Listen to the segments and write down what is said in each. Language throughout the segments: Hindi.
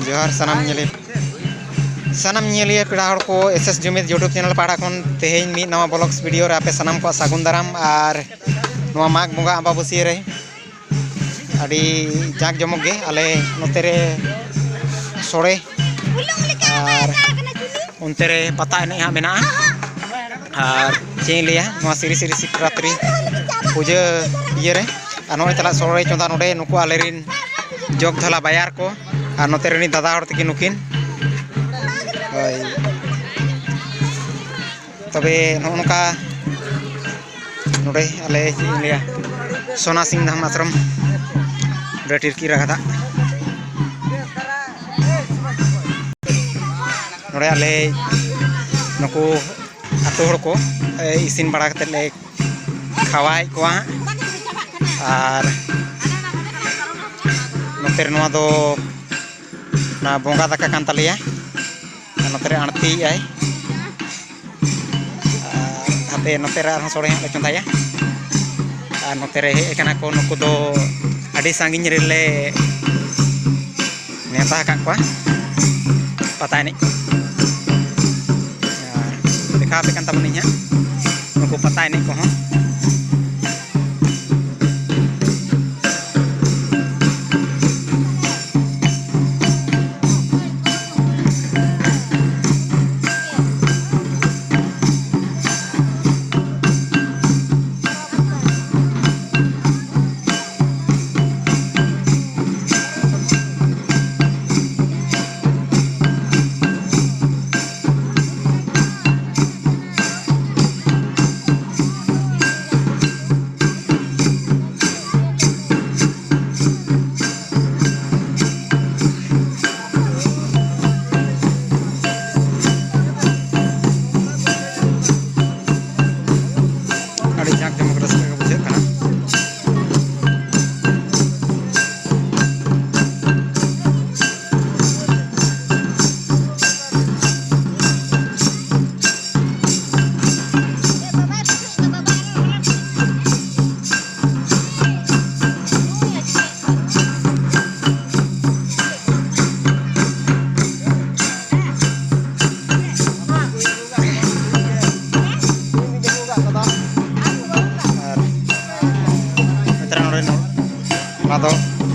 जोहार सनम nyeliya peda hor ko SS Jumit YouTube channel pahada kon teheñ mi nawa vlogs video re ape sanam ko sagun daram ar noa mag bonga ambabasi re adi jak jomok ge ale note re sore ar onte re pata enej ha mena ar cheng liya noa siri sikratri puja iye re ar noy tala sore chonda node nuku alerin jog dhala bayar ko ar note re ni dada hor tiki nukin तबे नौका नोड़े आले लिया सोना सिंह धाम आश्रम टिरकी रखा नोड़े आले नुकु आतो हड़ को इसिन बड़ा ले खावाई कोआ और नोते नोआ दो ना बोंगा दाका कान तलिया नोते आणती आई हाथे नोते सोड़े ले चंदाया और नोते हेकना को नुकु दो आडी सांगिन रेले नेता का पता नहीं देखा पे तबनी नुकु पता नहीं को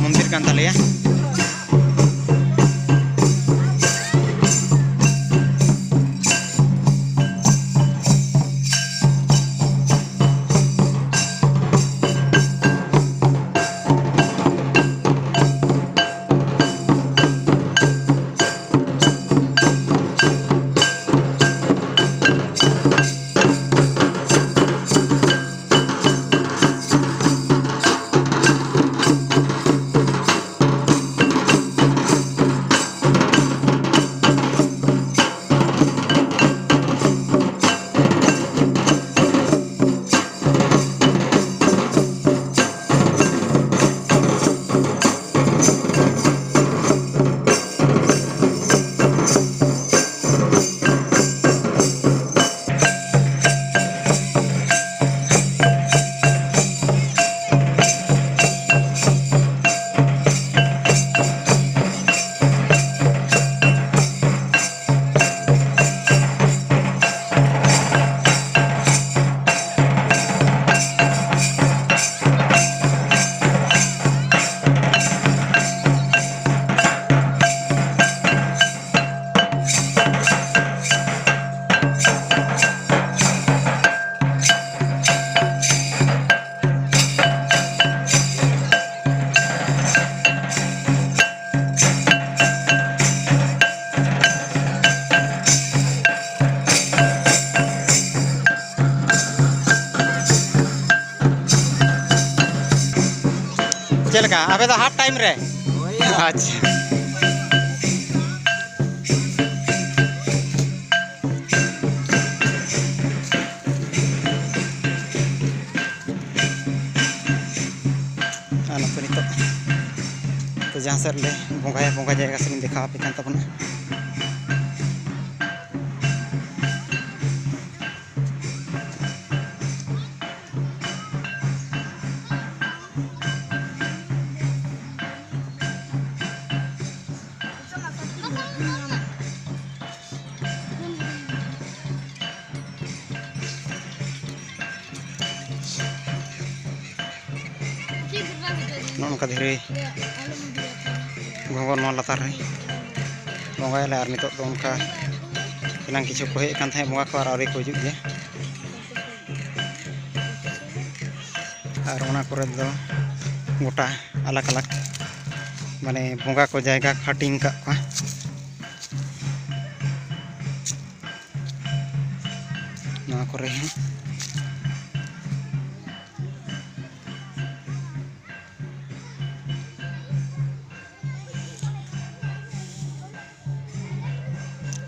मंदिर कान तालिया चलका अबे तो हाफ टाइम रे अच्छा तो जहाँ सर ले बोंगा जाएगा से देखा पे तब नौका धीरे घोंगोर नौ लातार रे बंगायले और नितो तो उनका इलांग किछु को हेज कान थाहे बंगा को और को हिजुग गया और ओना करे दो गोटा अलग अलग माने बंगा को जायगा हटिंग का नवा करे हैं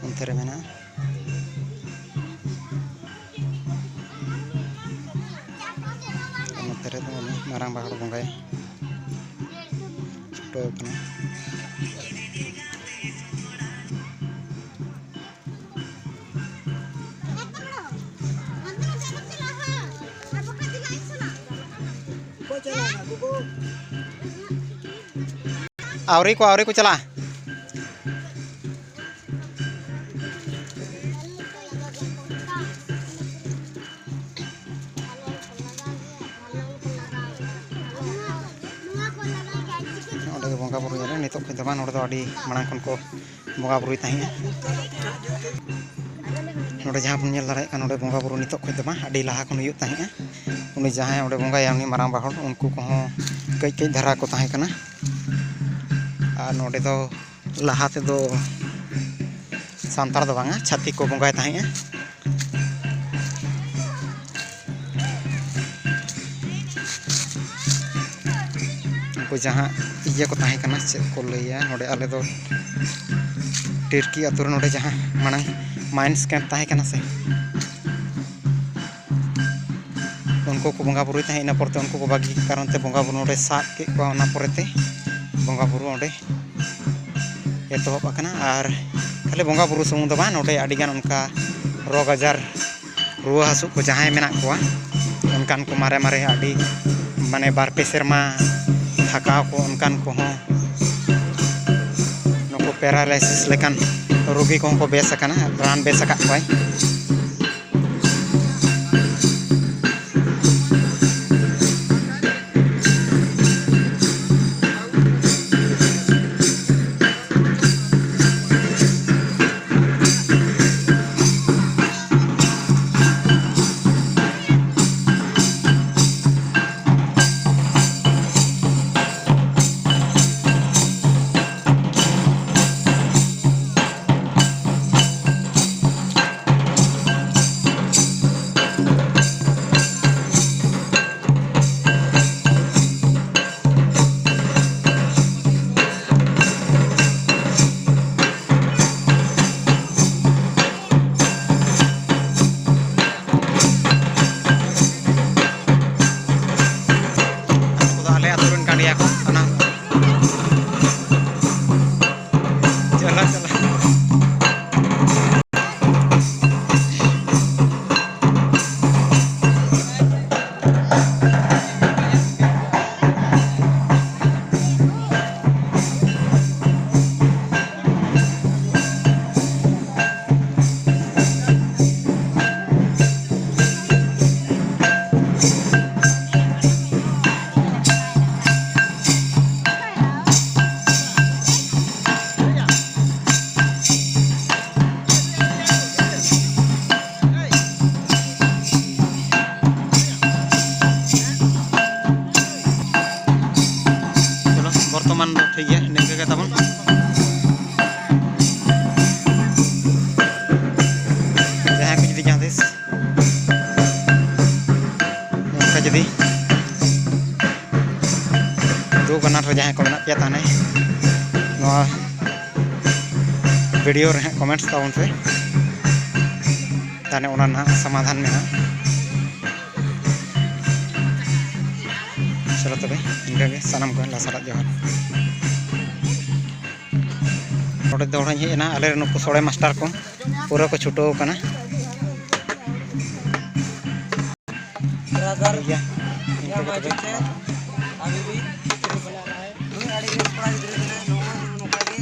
अंतरे में ना अंतरे तो मारंग बाहर बंगाय छोटो कना आवरी को चला बंगा बुरु नित दमा मांग खन को बंगा बुरुई तहें नोडे जहाँ बन नेल दाड़े नोडे बंगा बुरु नित दमा अड़ी लहा खन हुयुग तहें उनी जहाँ ओडे बंगाया उनी मारांग बाहर उनको कहों कई कई धारा को तहें कना और नोडे दो लहा ते दो सांतार दो बांगा छाती को बंगाय तहें उनको जहाँ इया को तहें कना चेद को लैया नोडे आले दो टिरकी अतुर नोडे जहाँ मांग माइंस कैंप तहें कना से उनको को बंगा बुरुई तहें इना परते उनको को बागी कारण ते बंगा बुरु नोडे साब के को ना परते बंगा बुरु ओडे एतोहब आकना और खाली बंगा बुरु सुमुंग दो बा नोडे आडी गान उनका रोग आजार रुआ हासु को जहाँ मेना कोआ उनकान को मारे मारे आडी माने बार पे सेरमा थकाव को उनकान को हों नुको पैरालाइसिस लेकान रोगी को बेस आकना रान बेस आकाद कोय बर्तमान ठीक है निंका तबन जहाँ को जी जहाँ तीस उनका जी दो बनार जहाँ को मेना पे ताने वीडियो रे कमेंट्स ताउन पे ताने ओना ना समाधान में चलो तबे इनका के सानाम को लासारा जोहार नोडे दौड़ा हेना आले नुकु सोड़े मास्टर को पूरा को छुटो कना ब्रदर इनका तबे अभी भी बना रहा है